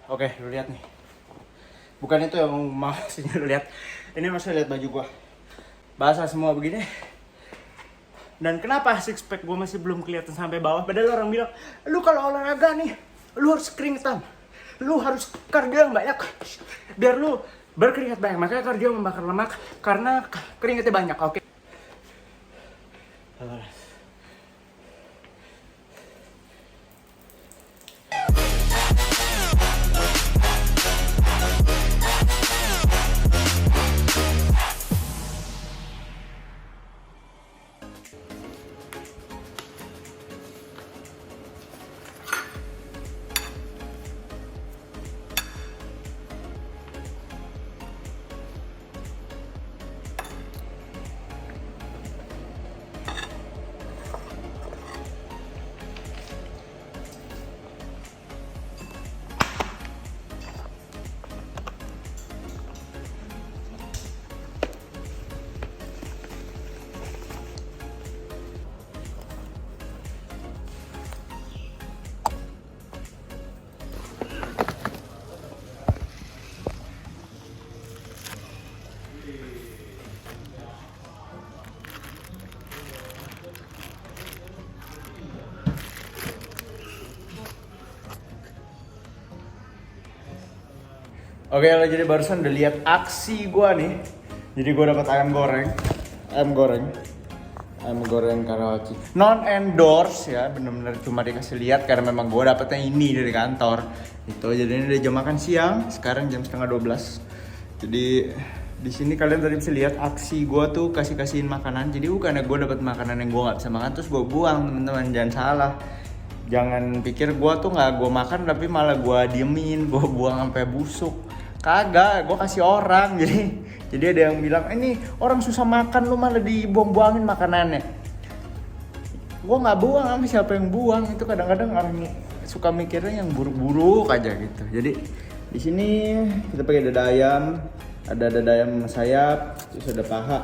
Oke, lu lihat nih. Bukan itu yang mau lu lihat. Ini masih lihat baju gua. Basah semua begini. Dan kenapa six pack gua masih belum kelihatan sampai bawah? Padahal orang bilang, lu kalau olahraga nih, lu harus keringetan. Lu harus kardio yang banyak. Biar lu berkeringat banyak. Makanya kardio membakar lemak karena keringetnya banyak. Oke. Oke, jadi barusan udah lihat aksi gua nih. Jadi gua dapat ayam goreng karaoke. Non endorse ya, bener-bener cuma dikasih lihat karena memang gua dapetnya ini dari kantor. Itu jadi ini udah jam makan siang, sekarang jam setengah 12. Jadi di sini kalian tadi bisa lihat aksi gua tuh kasihin makanan. Jadi bukannya gua dapat makanan yang gua nggak bisa makan terus gua buang, teman-teman, jangan salah. Jangan pikir gua tuh nggak gua makan tapi malah gua diemin, gua buang sampai busuk. Kagak, gue kasih orang. Jadi ada yang bilang, ini orang susah makan lu malah dibuang-buangin makanannya. Gue nggak buang, sama siapa yang buang. Itu kadang-kadang orang suka mikirnya yang buruk-buruk aja gitu. Jadi di sini kita pakai dada ayam, ada dada ayam sayap, terus ada paha.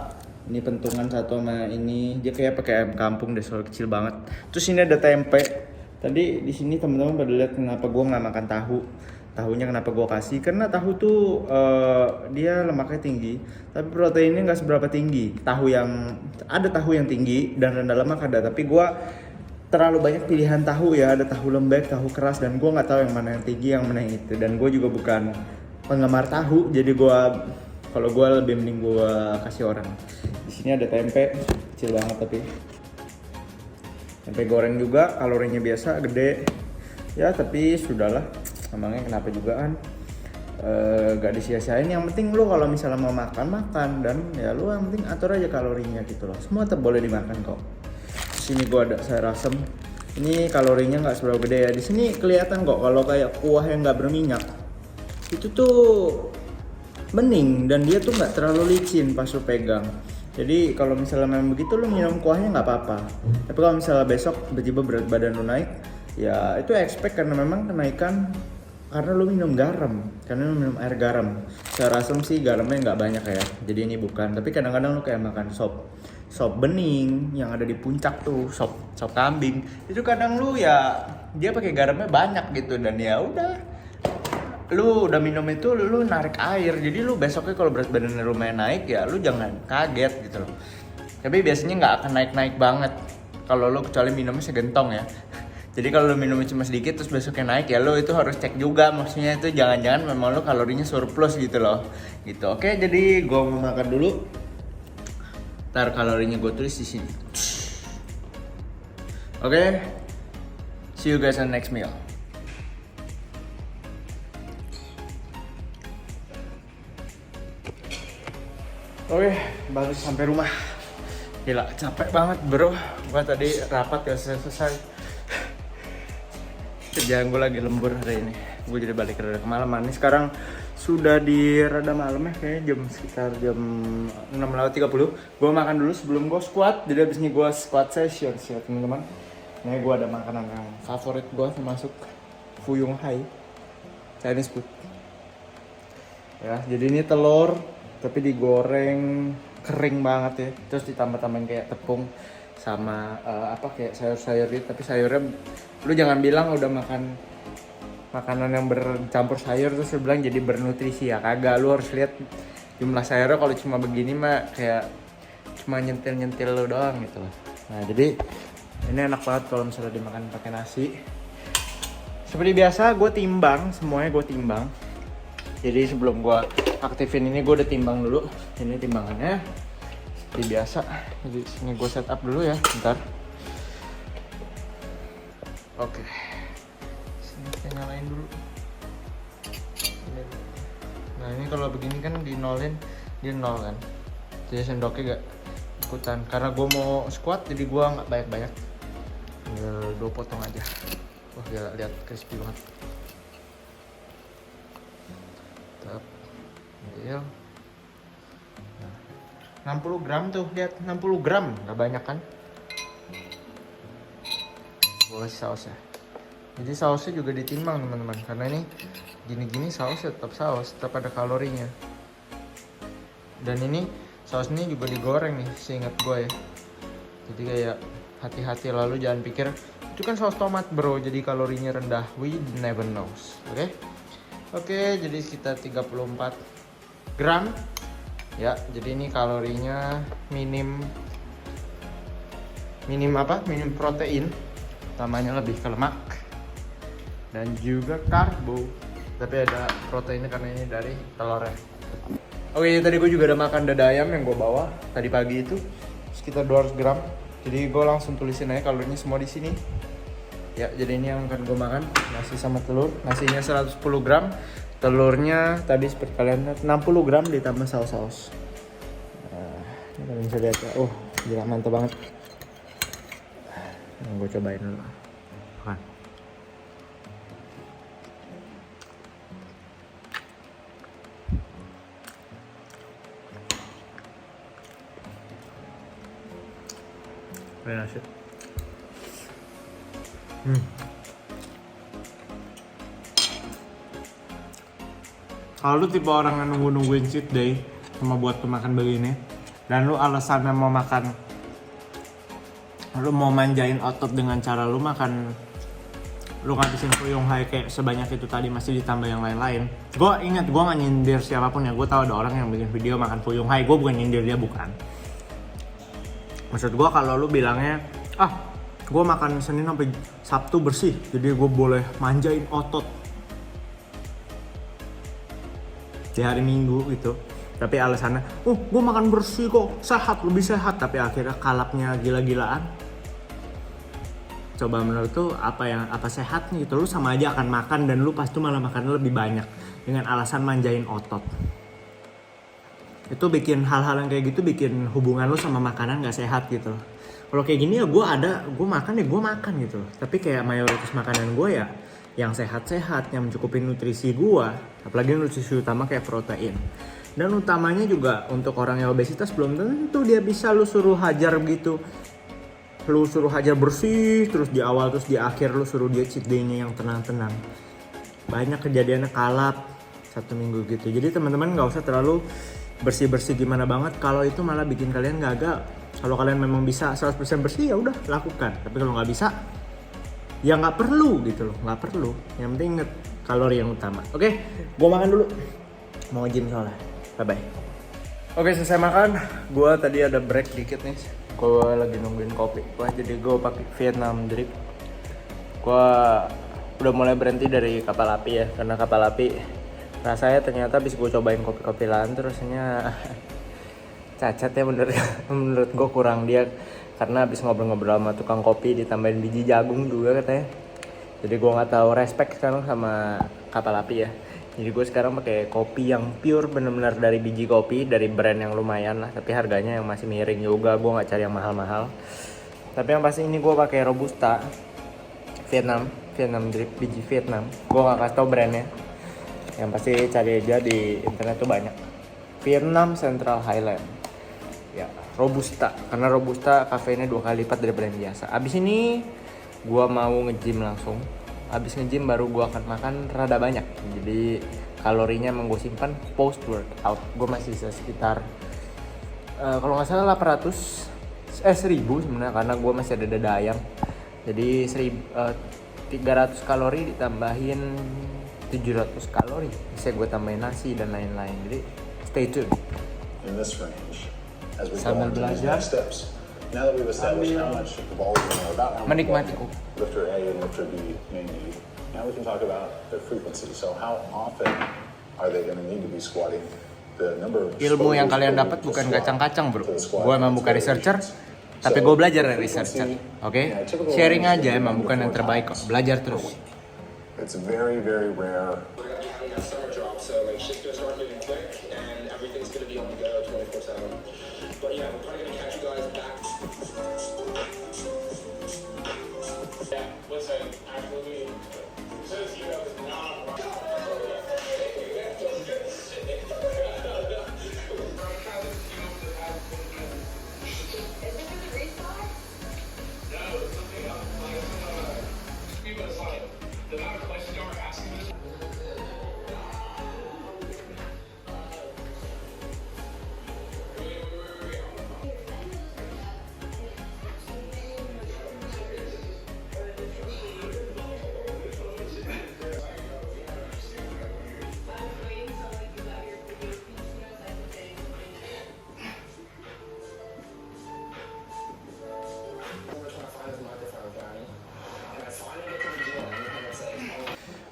Ini pentungan satu sama ini, dia kayak pakai ayam kampung deh, soal kecil banget. Terus ini ada tempe. Tadi di sini teman-teman pada lihat kenapa gue nggak makan tahu. Tahunya kenapa gue kasih? Karena tahu tuh dia lemaknya tinggi, tapi proteinnya nggak seberapa tinggi. Tahu yang tinggi dan rendah lemak ada, tapi gue terlalu banyak pilihan tahu ya. Ada tahu lembek, tahu keras, dan gue nggak tahu yang mana yang tinggi, yang mana yang itu. Dan gue juga bukan penggemar tahu, jadi kalau gue lebih mending gue kasih orang. Di sini ada tempe kecil banget tapi tempe goreng juga, kalorinya biasa gede ya, tapi sudahlah. Emangnya kenapa juga kan gak disia-siain. Yang penting lu kalau misalnya mau makan dan ya lu yang penting atur aja kalorinya gitu loh. Semua tetap boleh dimakan kok. Sini gua ada sayur asem. Ini kalorinya nggak seberapa gede ya. Di sini kelihatan kok kalau kayak kuah yang nggak berminyak itu tuh bening dan dia tuh nggak terlalu licin pas lu pegang. Jadi kalau misalnya memang begitu lu minum kuahnya nggak apa-apa. Tapi kalau misalnya besok tiba-tiba berat badan lu naik, ya itu expect karena memang kenaikan karena lu minum garam, karena lu minum air garam. Saya rasa sih garamnya nggak banyak ya, jadi ini bukan. Tapi kadang-kadang lu kayak makan sop bening yang ada di puncak tuh, sop kambing. Itu kadang lu ya dia pakai garamnya banyak gitu, dan ya udah. Lu udah minum itu lu narik air. Jadi lu besoknya kalau berat badan lu lumayan naik ya lu jangan kaget gitu loh. Tapi biasanya nggak akan naik banget kalau lu kecuali minumnya segentong ya. Jadi kalau lu minumnya cuma sedikit terus besoknya naik ya lu itu harus cek juga, maksudnya itu jangan-jangan memang lu kalorinya surplus gitu loh. Gitu. Oke, jadi gua mau makan dulu. Ntar kalorinya gua tulis di sini. Oke. See you guys on next meal. Oke, baru sampai rumah. Gila, capek banget bro. Gua tadi rapat gak selesai. Kerjaan gue lagi lembur hari ini. Gue jadi balik rada kemalaman. Ini sekarang sudah di rada malam ya, kayaknya sekitar jam 6:30. Gue makan dulu sebelum gue squat. Jadi abis ini gue squat session sih teman-teman. Ini gue ada makanan yang favorit gue termasuk Fuyung Hai, Chinese food. Ya, jadi ini telur tapi digoreng kering banget ya. Terus ditambah-tambahin kayak tepung sama kayak sayur-sayur gitu. Tapi sayurnya lu jangan bilang udah makan makanan yang bercampur sayur terus lu bilang jadi bernutrisi ya. Kagak, lu harus lihat jumlah sayurnya. Kalau cuma begini mah kayak cuma nyentil lu doang gitu loh. Nah jadi ini enak banget kalau misalnya dimakan pakai nasi. Seperti biasa gue timbang, semuanya gue timbang. Jadi sebelum gue aktifin ini gue udah timbang dulu. Ini timbangannya seperti biasa. Jadi sini gue setup dulu ya, bentar. Oke. Sini kita nyalain dulu. Nah ini kalau begini kan di nolin, dia nol kan. Jadi sendoknya gak ikutan. Karena gue mau squat jadi gue nggak banyak-banyak. Tinggal 2 potong aja. Wah gila, lihat crispy banget. Tetap ambil. Nah, 60 gram tuh, lihat 60 gram, nggak banyak kan? Boleh sausnya. Jadi sausnya juga ditimbang teman-teman, karena ini gini-gini sausnya tetap saus, tetap ada kalorinya. Dan ini saus ini juga digoreng nih, seingat gue ya. Jadi kayak hati-hati, lalu jangan pikir itu kan saus tomat bro, jadi kalorinya rendah. We never knows. Oke, jadi sekitar 34 gram. Ya, jadi ini kalorinya minim apa? Minim protein. Utamanya lebih ke lemak dan juga karbo. Tapi ada proteinnya karena ini dari telurnya. Oke, tadi gue juga udah makan dada ayam yang gue bawa tadi pagi itu sekitar 200 gram. Jadi gue langsung tulisin aja kalorinya semua di sini. Ya, jadi ini yang akan gue makan, nasi sama telur. Nasinya 110 gram, telurnya tadi seperti kalian lihat 60 gram ditambah saus-saus. Nah, ini kalian bisa lihat ya. Oh, gila mantap banget. Nah, gue cobain dulu. Makan. Nasi. Kalau lu tipe orang yang nungguin cheat day cuma buat tuh makan begini, dan lu alasannya mau makan, lu mau manjain otot dengan cara lu makan, lu ngabisin fuyung hai kayak sebanyak itu tadi masih ditambah yang lain-lain. Gue ingat, gue gak nyindir siapapun ya. Gue tahu ada orang yang bikin video makan fuyung hai. Gue bukan nyindir dia, bukan. Maksud gue kalau lu bilangnya, gue makan Senin sampai Sabtu bersih, jadi gue boleh manjain otot di hari Minggu gitu. Tapi alasannya, gue makan bersih kok, sehat, lebih sehat. Tapi akhirnya kalapnya gila-gilaan. Coba menurut tuh apa sehatnya gitu. Lu sama aja akan makan dan lu pasti malah makan lebih banyak dengan alasan manjain otot. Itu bikin hal-hal yang kayak gitu bikin hubungan lu sama makanan gak sehat gitu. Kalau kayak gini ya gue makan gitu. Tapi kayak mayoritas makanan gue ya yang sehat-sehat, yang mencukupi nutrisi gue. Apalagi nutrisi utama kayak protein. Dan utamanya juga untuk orang yang obesitas belum tentu dia bisa lu suruh hajar gitu. Lu suruh hajar bersih terus di awal terus di akhir lu suruh dia cheat day-nya yang tenang-tenang. Banyak kejadiannya kalap 1 minggu gitu. Jadi teman-teman gak usah terlalu bersih-bersih gimana banget, kalau itu malah bikin kalian gagal. Kalau kalian memang bisa 100% bersih ya udah lakukan. Tapi kalau nggak bisa ya nggak perlu gitu loh, nggak perlu. Yang penting inget kalori yang utama. Oke, gue makan dulu. Mau gym soalnya. Bye bye. Oke, selesai makan. Gue tadi ada break dikit nih. Gue lagi nungguin kopi. Jadi gue pakai Vietnam drip. Gue udah mulai berhenti dari kapal api ya, karena kapal api rasanya ternyata habis gue cobain kopi-kopi lain terusnya cacat ya menurut gue kurang dia, karena habis ngobrol-ngobrol sama tukang kopi ditambahin biji jagung juga katanya. Jadi gue nggak tahu, respect sekarang sama kapal api ya. Jadi gue sekarang pakai kopi yang pure bener-bener dari biji kopi dari brand yang lumayan lah, tapi harganya yang masih miring juga. Gue nggak cari yang mahal-mahal. Tapi yang pasti ini gue pakai Robusta Vietnam drip biji Vietnam. Gue nggak kasih tau brandnya. Yang pasti cari aja di internet tuh banyak. Vietnam Central Highland. Ya, Robusta. Karena Robusta kafeinnya 2 kali lipat dari brand biasa. Abis ini gua mau nge-gym langsung. Abis nge-gym baru gua akan makan rada banyak. Jadi kalorinya emang gua simpan post workout. Gua masih bisa sekitar kalau nggak salah 1000 sebenarnya, karena gua masih ada dada ayam. Jadi 300 kalori ditambahin 700 kalori. Bisa gue tambahin nasi dan lain-lain. Jadi stay tune. In this range, as we go Sambil on to these belajar, next steps. Now that we've established how much volume or about how much menikmati volume lifter A and lifter B may need, now we can talk about their frequency. So how often are they going to need to be squatting? The number of ilmu yang kalian dapat bukan kacang-kacang bro. Gue emang bukan researcher, tapi gue belajar dari researcher. Oke? Sharing aja emang bukan yang terbaik kok. Belajar terus. It's very, very rare.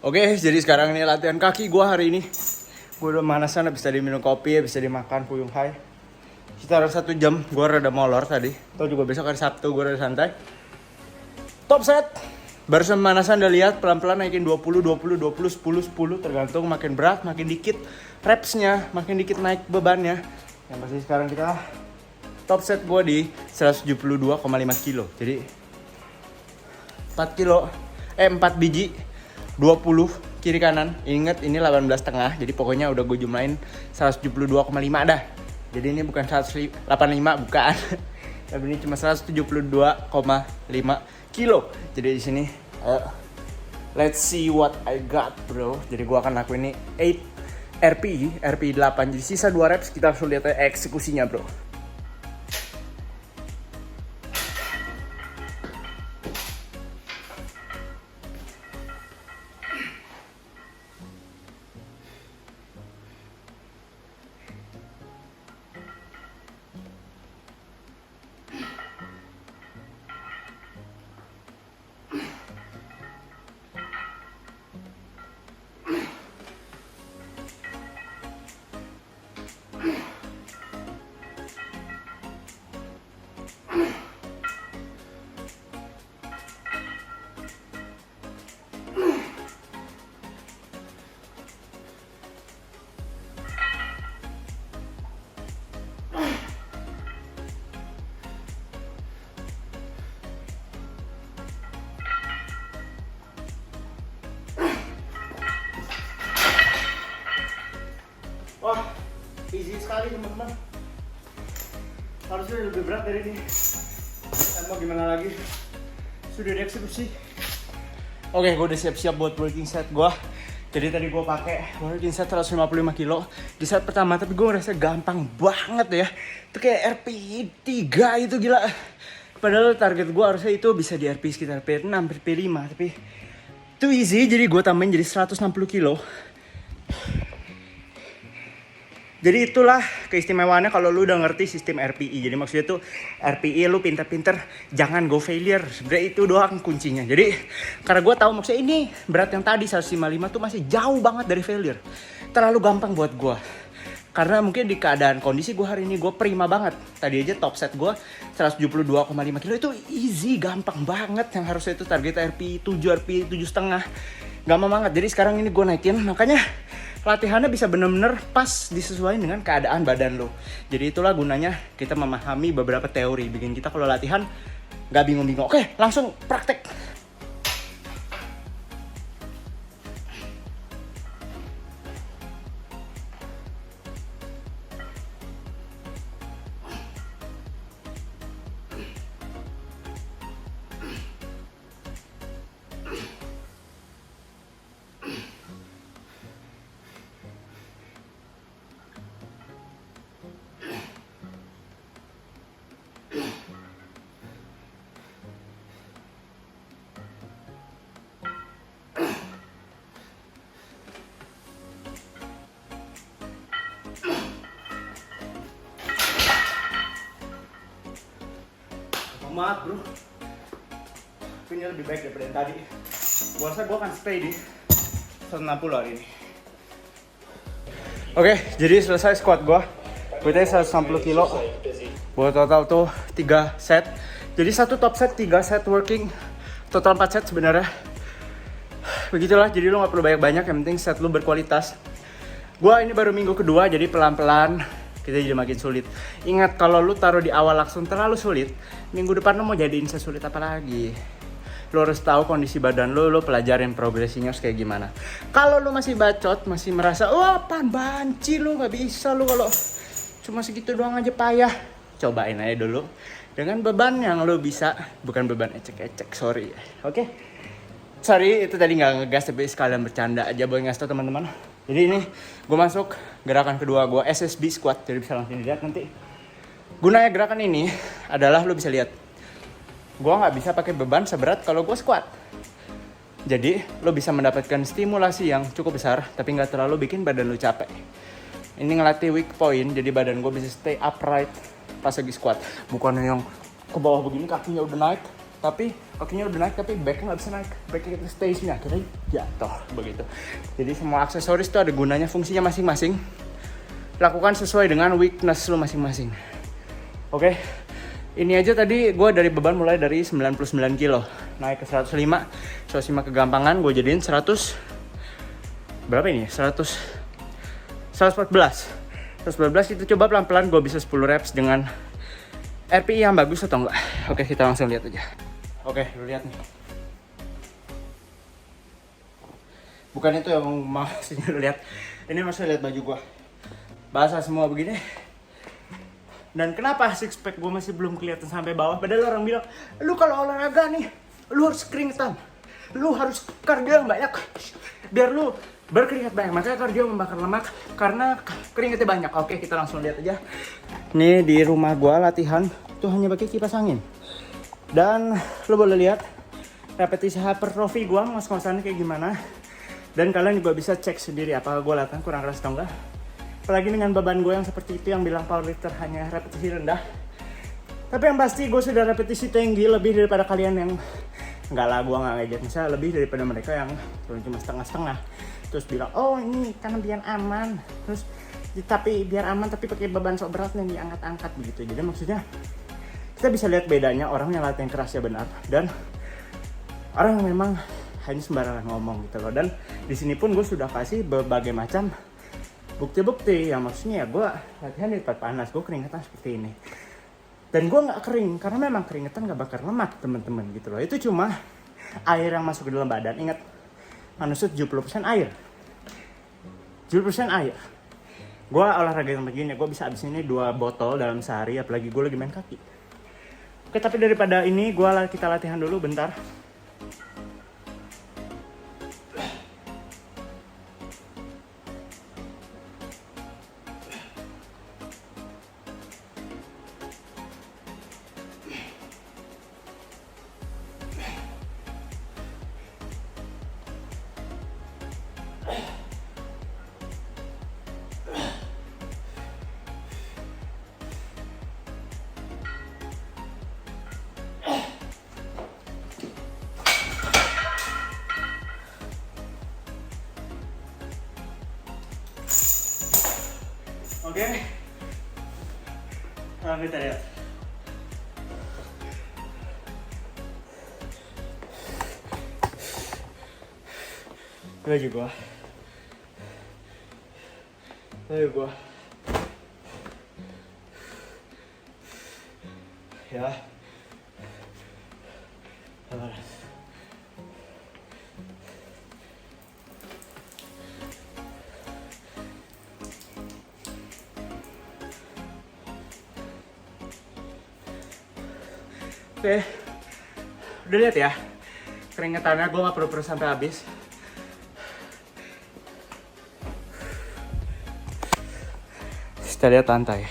Oke, jadi sekarang ini latihan kaki gue hari ini. Gue udah manasan, habis tadi minum kopi, habis tadi makan Fuyung Hai. Sekitar 1 jam, gue rada molor tadi. Atau juga besok hari Sabtu gue rada santai. Top set. Barusan manasan udah lihat, pelan-pelan naikin 20, 20, 20, 10, 10. Tergantung makin berat, makin dikit repsnya, makin dikit naik bebannya. Yang pasti sekarang kita top set gue di 172,5 kilo. Jadi 4 biji 20 kiri kanan. Ingat ini 18,5. Jadi pokoknya udah gue jumlahin 172,5 dah. Jadi ini bukan 185, bukan. Tapi ini cuma 172,5 kilo. Jadi di sini let's see what I got, bro. Jadi gue akan lakuin ini 8 RPI 8. Jadi sisa 2 reps, kita langsung lihat eksekusinya, bro. Wah, easy sekali teman-teman. Harusnya lebih berat dari ini. Mau gimana lagi? Sudah dieksekusi. Oke, gue udah siap-siap buat working set gue. Jadi tadi gue pakai working set 155 kilo di set pertama, tapi gue ngerasa gampang banget ya. Itu kayak RPI 3 itu gila. Padahal target gue harusnya itu bisa di RPI sekitar RPI 6, RPI 5, tapi itu easy. Jadi gue tambahin jadi 160 kilo. Jadi itulah keistimewaannya kalau lu udah ngerti sistem RPI. Jadi maksudnya tuh RPI lu pinter-pinter jangan go failure. Sebenarnya itu doang kuncinya. Jadi karena gue tahu maksudnya ini berat yang tadi 155 tuh masih jauh banget dari failure. Terlalu gampang buat gue. Karena mungkin di keadaan kondisi gue hari ini gue prima banget. Tadi aja top set gue 172,5 kilo itu easy, gampang banget. Yang harusnya itu target RPI 7, RPI 7,5. Gampang banget. Jadi sekarang ini gue naikin, makanya latihannya bisa bener-bener pas disesuaikan dengan keadaan badan lo. Jadi itulah gunanya kita memahami beberapa teori, bikin kita kalau latihan gak bingung-bingung. Oke, langsung praktek. Amat bro. Tapi ini lebih baik daripada yang tadi. Gua rasa gua akan stay di 160 hari ini. Oke, jadi selesai squat gua. Gue tadi 160 kilo. Buat total tuh 3 set. Jadi satu top set 3 set working. Total 4 set sebenarnya. Begitulah, jadi lu gak perlu banyak-banyak, yang penting set lu berkualitas. Gua ini baru minggu kedua, jadi pelan-pelan kita jadi makin sulit. Ingat, kalau lu taruh di awal langsung terlalu sulit, minggu depan lu mau jadiin sesulit apa lagi? Lu harus tahu kondisi badan lu pelajarin progresinya harus kayak gimana. Kalau lu masih bacot, masih merasa, wah apaan banci lu, gak bisa lu kalau cuma segitu doang aja payah. Cobain aja dulu dengan beban yang lu bisa, bukan beban ecek-ecek, sorry. Oke? Sorry, itu tadi gak ngegas, tapi sekalian bercanda aja buat ngasih tau teman-teman. Jadi ini gue masuk gerakan kedua gue, SSB squat, jadi bisa langsung dilihat nanti. Gunanya gerakan ini adalah lu bisa lihat. Gue nggak bisa pakai beban seberat kalau gue squat. Jadi lo bisa mendapatkan stimulasi yang cukup besar, tapi nggak terlalu bikin badan lo capek. Ini ngelatih weak point, jadi badan gue bisa stay upright pas lagi squat. Bukan yang ke bawah begini kakinya udah naik, tapi backnya nggak bisa naik. Backnya kita stay sini, akhirnya jatuh begitu. Jadi semua aksesoris itu ada gunanya, fungsinya masing-masing. Lakukan sesuai dengan weakness lo masing-masing. Oke? Ini aja tadi gue dari beban mulai dari 99 kilo naik ke 105 kegampangan gue jadiin 100 berapa ini? 114 itu coba pelan-pelan gue bisa 10 reps dengan RPI yang bagus atau enggak. Oke, kita langsung lihat aja. Oke, lu lihat nih. Bukan itu yang maksudnya lu lihat. Ini maksudnya lihat baju gue. Basah semua begini. Dan kenapa six pack gue masih belum kelihatan sampai bawah? Padahal orang bilang, lu kalau olahraga nih, lu harus keringetan. Lu harus kardio yang banyak. Biar lu berkeringat banyak. Makanya kardio membakar lemak karena keringetnya banyak. Oke, kita langsung lihat aja. Nih di rumah gue latihan tuh hanya pakai kipas angin. Dan lu boleh lihat repetisi hypertrophy gue ngos-ngosannya kayak gimana. Dan kalian juga bisa cek sendiri apa gue latihan kurang keras atau enggak. Apalagi dengan beban gue yang seperti itu, yang bilang powerlifter hanya repetisi rendah. Tapi yang pasti gue sudah repetisi tinggi lebih daripada kalian yang enggak lah, gue gak ngejek. Misalnya lebih daripada mereka yang cuma setengah-setengah. Terus bilang, oh ini karena biar aman. Terus tapi biar aman tapi pakai beban sok berat yang diangkat-angkat begitu. Jadi maksudnya kita bisa lihat bedanya orang yang latihan keras ya benar. Dan orang yang memang hanya sembarangan ngomong gitu loh. Dan di sini pun gue sudah kasih berbagai macam bukti-bukti yang maksudnya ya gue latihan di tempat panas, gue keringetan seperti ini. Dan gue gak kering, karena memang keringetan gak bakar lemak teman-teman gitu loh. Itu cuma air yang masuk ke dalam badan. Ingat, manusia 70% air. 70% air. Gue olahraga yang begini, gue bisa habisin ini 2 botol dalam sehari, apalagi gue lagi main kaki. Oke, tapi daripada ini kita latihan dulu bentar. Oke, kita lihat. Baju gua. Ya. Oke, udah lihat ya keringetannya, gue gak perlu sampai habis. Kita lihat lantai.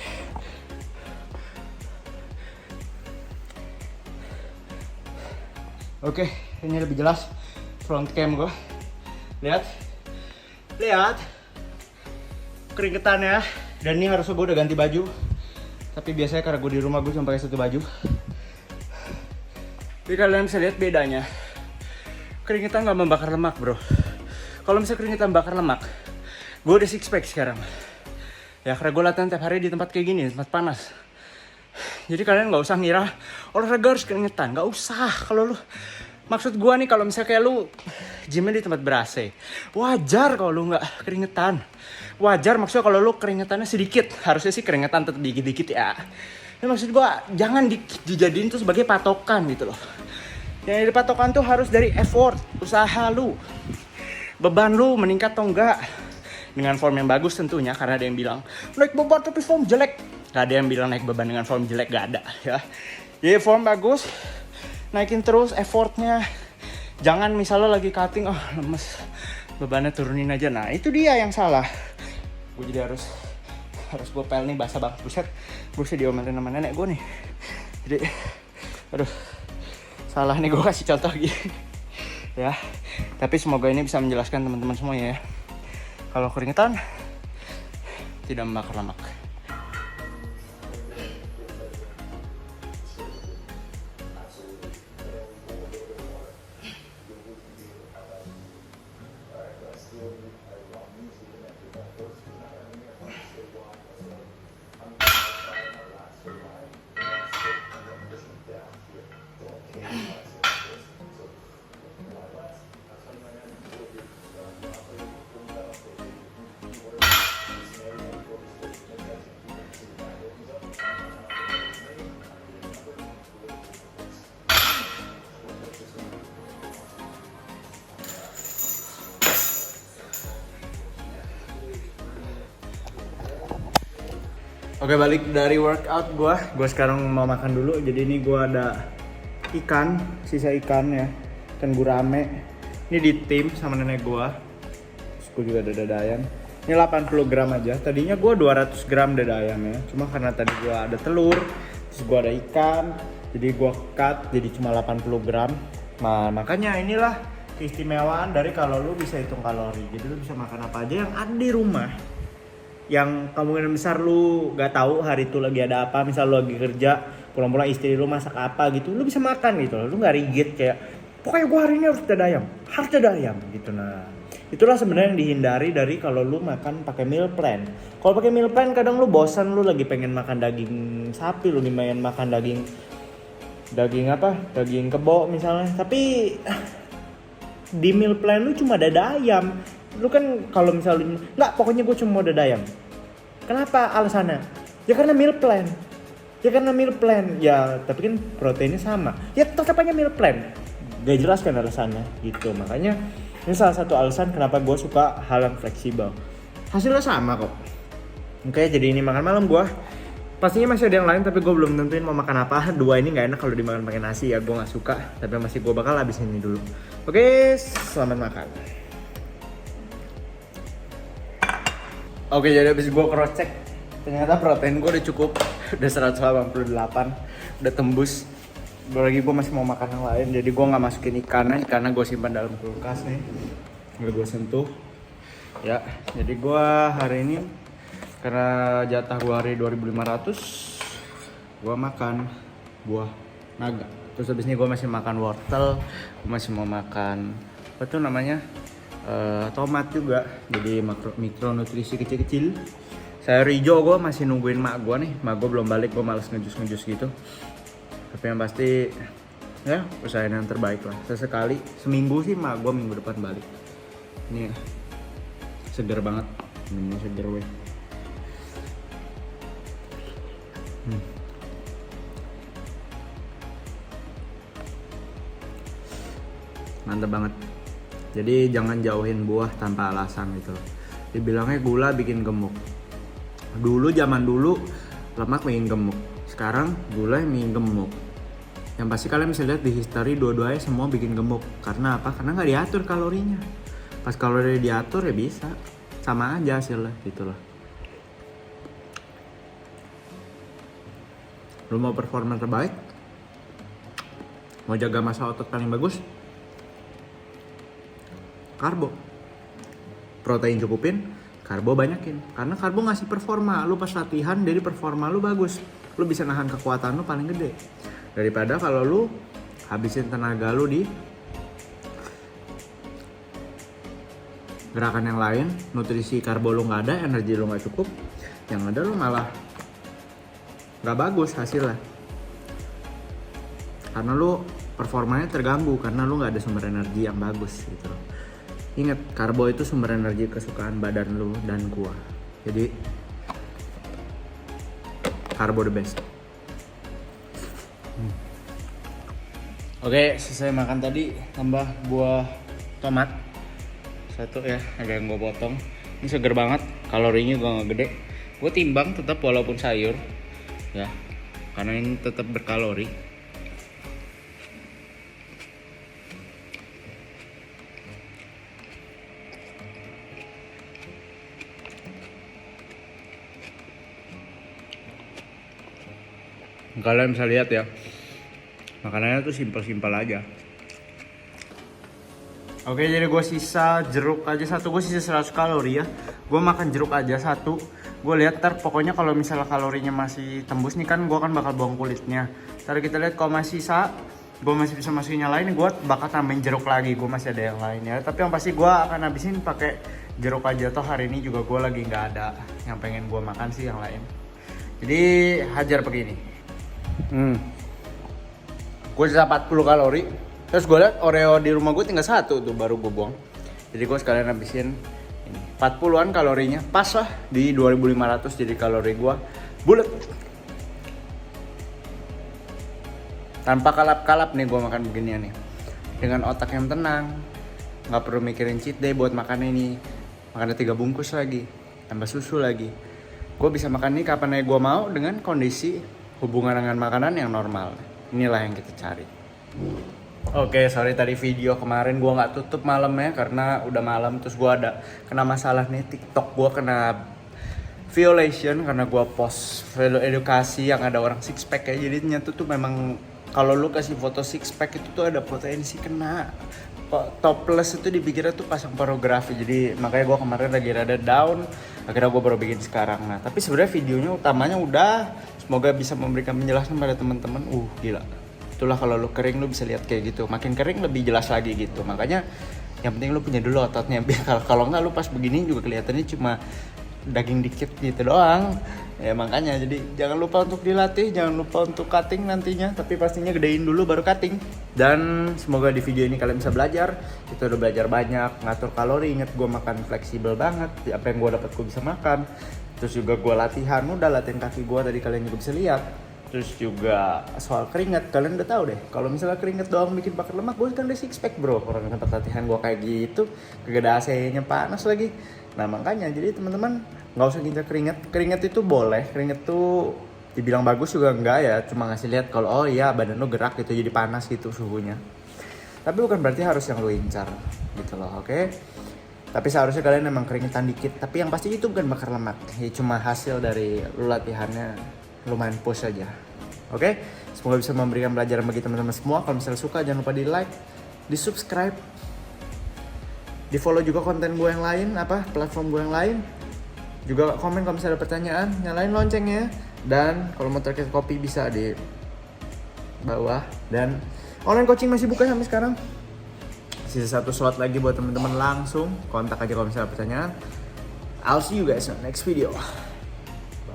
Oke, ini lebih jelas front cam gue. Lihat keringetannya. Dan ini harusnya gue udah ganti baju, tapi biasanya karena gue di rumah gue cuma pakai satu baju. Jadi kalian bisa lihat bedanya. Keringetan nggak membakar lemak bro. Kalau misalnya keringetan bakar lemak, gue udah six pack sekarang. Ya karena gue latihan tiap hari di tempat kayak gini, tempat panas. Jadi kalian nggak usah ngira olahraga harus keringetan, nggak usah. Kalau lu, maksud gue nih kalau misalnya kayak lu gymnya di tempat ber-AC, wajar kalau lu nggak keringetan. Wajar maksudnya kalau lu keringetannya sedikit, harusnya sih keringetan tetap dikit-dikit ya. Ini maksud gue jangan dijadiin tuh sebagai patokan gitu loh. Yang jadi patokan tuh harus dari effort, usaha lu. Beban lu meningkat atau enggak. Dengan form yang bagus tentunya, karena ada yang bilang naik beban tapi form jelek. Gak ada yang bilang naik beban dengan form jelek, gak ada ya. Jadi form bagus, naikin terus effortnya. Jangan misalnya lagi cutting, oh lemes, bebannya turunin aja. Nah itu dia yang salah. Gue jadi harus gue pel nih basah banget. Buset, gue bisa diomelin sama nenek gue nih. Jadi aduh, salah nih gue kasih contoh gini ya. Tapi semoga ini bisa menjelaskan teman-teman semuanya ya. Kalau keringetan tidak membakar lemak. Oke, balik dari workout gue sekarang mau makan dulu. Jadi ini gue ada ikan, sisa ikan ya, ikan gurame. Ini di tim sama nenek gue. Terus gue juga ada dada ayam. Ini 80 gram aja. Tadinya gue 200 gram dada ayam ya. Cuma karena tadi gue ada telur, terus gue ada ikan, jadi gue cut jadi cuma 80 gram. Nah makanya inilah keistimewaan dari kalau lu bisa hitung kalori. Jadi lu bisa makan apa aja yang ada di rumah. Yang kemungkinan besar lu gak tahu hari itu lagi ada apa, misal lu lagi kerja, pulang-pulang istri lu masak apa gitu, lu bisa makan gitu, lu gak rigid kayak pokoknya gua hari ini harus dada ayam gitu. Nah itulah sebenarnya yang dihindari dari kalau lu makan pakai meal plan. Kalau pakai meal plan kadang lu bosan, lu lagi pengen makan daging sapi, lu pengen makan daging kebo misalnya, tapi di meal plan lu cuma dada ayam. Lu kan kalau misalnya nggak, pokoknya gue cuma mau dada ayam. Kenapa alasannya? Ya karena meal plan. Ya tapi kan proteinnya sama. Ya tetap aja meal plan. Gak jelas kan alasannya gitu. Makanya ini salah satu alasan kenapa gue suka hal yang fleksibel. Hasilnya sama kok. Oke, jadi ini makan malam gue. Pastinya masih ada yang lain tapi gue belum tentuin mau makan apa. Dua ini nggak enak kalau dimakan pakai nasi ya, gue nggak suka. Tapi masih gue bakal habisin ini dulu. Oke, selamat makan. Oke, jadi abis gue cross check, ternyata protein gue udah cukup, udah 188, udah tembus. Lagi gue masih mau makan yang lain, jadi gue nggak masukin ikannya gue simpan dalam kulkas nih, nggak gue sentuh. Ya, jadi gue hari ini karena jatah gue hari 2.500, gue makan buah naga. Terus abis ini gue masih makan wortel, gue masih mau makan apa tuh namanya? Tomat juga, jadi mikronutrisi kecil-kecil. Sayur hijau gue masih nungguin mak gue nih, mak gue belum balik, gue males ngejus gitu. Tapi yang pasti ya usahain yang terbaik lah. Sesekali, seminggu sih mak gue minggu depan balik. Ini seger banget, ini seger weh. Mantap banget. Jadi jangan jauhin buah tanpa alasan gitu. Dibilangnya gula bikin gemuk. Zaman dulu lemak bikin gemuk. Sekarang gula yang bikin gemuk. Yang pasti kalian bisa lihat di history dua-duanya semua bikin gemuk. Karena apa? Karena nggak diatur kalorinya. Pas kalori diatur ya bisa. Sama aja hasilnya gitu loh. Lu mau performa terbaik? Mau jaga massa otot paling bagus? Karbo, protein cukupin, karbo banyakin. Karena karbo ngasih performa, lu pas latihan jadi performa lu bagus. Lu bisa nahan kekuatan lu paling gede. Daripada kalau lu habisin tenaga lu di gerakan yang lain, nutrisi karbo lu nggak ada, energi lu nggak cukup, yang ada lu malah nggak bagus hasilnya. Karena lu performanya terganggu karena lu nggak ada sumber energi yang bagus gitu loh. Ingat, karbo itu sumber energi kesukaan badan lu dan gua. Jadi karbo the best. Oke, selesai makan tadi, tambah buah tomat satu ya, ada yang gue potong. Ini seger banget, kalorinya juga nggak gede. Gue timbang tetap walaupun sayur ya, karena ini tetap berkalori. Kalian bisa lihat ya, makanannya tuh simpel-simpel aja. Oke, jadi gue sisa jeruk aja satu, gue sisa 100 kalori ya. Gue makan jeruk aja satu. Gue lihat ntar pokoknya kalau misalnya kalorinya masih tembus nih kan gue kan bakal buang kulitnya. Ntar kita lihat kalau masih sisa, gue masih bisa masukin yang lain, gue bakal tambahin jeruk lagi. Gue masih ada yang lain ya. Tapi yang pasti gue akan habisin pakai jeruk aja. Toh hari ini juga gue lagi nggak ada yang pengen gue makan sih yang lain. Jadi hajar begini. Gue sisa 40 kalori. Terus gue liat Oreo di rumah gue tinggal satu tuh, baru gue buang. Jadi gue sekalian habisin ini 40-an kalorinya. Pas lah di 2500, jadi kalori gue bulet. Tanpa kalap-kalap nih gue makan beginian nih. Dengan otak yang tenang, gak perlu mikirin cheat day buat makan ini. Makannya 3 bungkus lagi, tambah susu lagi. Gue bisa makan ini kapan aja gue mau dengan kondisi hubungan dengan makanan yang normal. Inilah yang kita cari. Oke, sorry tadi video kemarin gue nggak tutup malamnya karena udah malam. Terus gue ada kena masalah nih, TikTok gue kena violation karena gue post video edukasi yang ada orang six pack ya. Jadinya tuh memang kalau lu kasih foto six pack itu tuh ada potensi kena topless, itu dipikirnya tuh pasang pornografi. Jadi makanya gue kemarin lagi rada down, akhirnya gue baru bikin sekarang. Nah tapi sebenarnya videonya utamanya udah, semoga bisa memberikan penjelasan pada teman-teman. Gila, itulah kalau lu kering lu bisa lihat kayak gitu, makin kering lebih jelas lagi gitu. Makanya yang penting lu punya dulu ototnya, biar kalau nggak lu pas begini juga kelihatannya cuma daging dikit gitu doang ya. Makanya jadi jangan lupa untuk dilatih, jangan lupa untuk cutting nantinya, tapi pastinya gedein dulu baru cutting. Dan semoga di video ini kalian bisa belajar. Kita udah belajar banyak ngatur kalori. Ingat gue makan fleksibel banget, apa yang gue dapat gue bisa makan. Terus juga gue latihan, udah latihan kaki gue tadi kalian juga bisa lihat. Terus juga soal keringat, kalian udah tahu deh kalau misalnya keringat doang bikin bakar lemak, gue kan udah six pack bro. Orang tempat latihan gue kayak gitu, kagak ada AC-nya panas lagi. Nah makanya jadi teman-teman nggak usah ngincar keringat itu boleh, keringat tuh dibilang bagus juga enggak ya, cuma ngasih lihat kalau oh iya badan lo gerak gitu jadi panas gitu suhunya. Tapi bukan berarti harus yang lo incar gitu loh, oke? Tapi seharusnya kalian emang keringetan dikit, tapi yang pasti itu bukan bakar lemak, ya cuma hasil dari lo latihannya lumayan push aja, oke? Semoga bisa memberikan pelajaran bagi teman-teman semua. Kalau misalnya suka jangan lupa di like, di subscribe, di follow juga konten gue yang lain, platform gue yang lain. Juga komen kalau misalnya ada pertanyaan, nyalain loncengnya. Dan kalau mau terkait kopi bisa di bawah. Dan online coaching masih buka sampai sekarang. Sisa 1 slot lagi buat teman-teman, langsung kontak aja kalau misalnya ada pertanyaan. I'll see you guys on next video. Bye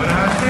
bye.